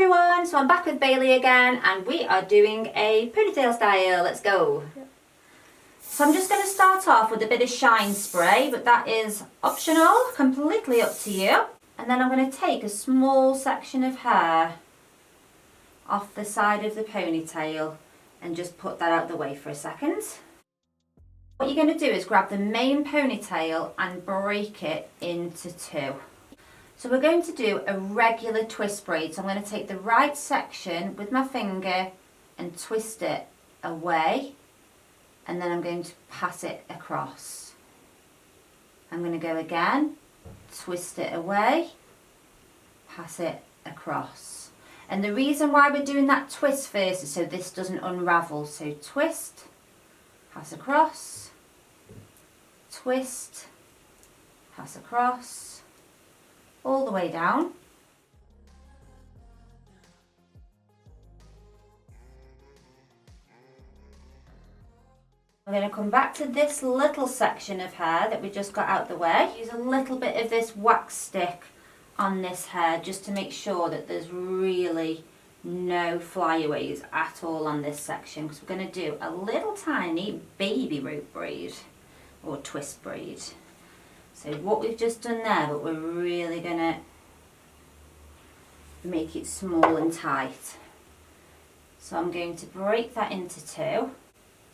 everyone, so I'm back with Bailey again and we are doing a ponytail style. Let's go. Yep. So I'm just going to start off with a bit of shine spray, but that is optional, completely up to you. And then I'm going to take a small section of hair off the side of the ponytail and just put that out the way for a second. What you're going to do is grab the main ponytail and break it into two. So we're going to do a regular twist braid. So I'm going to take the right section with my finger and twist it away, and then I'm going to pass it across. I'm going to go again, twist it away, pass it across. And the reason why we're doing that twist first is so this doesn't unravel. So twist, pass across, twist, pass across, all the way down. I'm going to come back to this little section of hair that we just got out the way. Use a little bit of this wax stick on this hair just to make sure that there's really no flyaways at all on this section, because we're going to do a little tiny baby root braid or twist braid. So what we've just done there, but we're really going to make it small and tight. So I'm going to break that into two.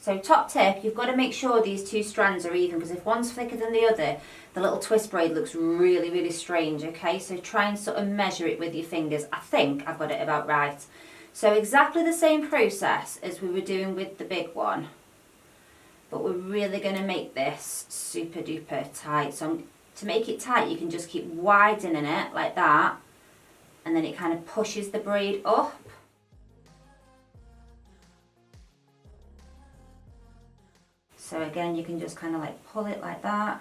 So top tip, you've got to make sure these two strands are even, because if one's thicker than the other, the little twist braid looks really, really strange, okay? So try and sort of measure it with your fingers. I think I've got it about right. So exactly the same process as we were doing with the big one, but we're really going to make this super duper tight. So to make it tight, you can just keep widening it like that, and then it kind of pushes the braid up. So again, you can just kind of like pull it like that.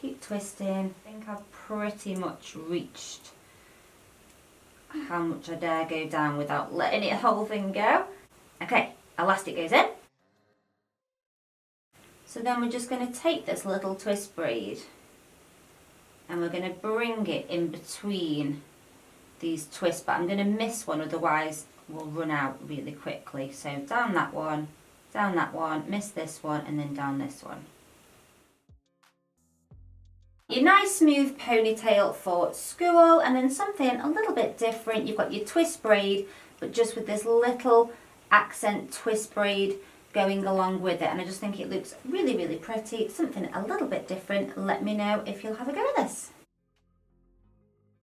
Keep twisting. I think I've pretty much reached how much I dare go down without letting the whole thing go. Okay, elastic goes in. So then we're just going to take this little twist braid and we're going to bring it in between these twists, but I'm going to miss one, otherwise we'll run out really quickly. So down that one, miss this one, and then down this one. Your nice smooth ponytail for school, and then something a little bit different. You've got your twist braid, but just with this little accent twist braid going along with it, and I just think it looks really, really pretty. Something a little bit different. Let me know if you'll have a go at this.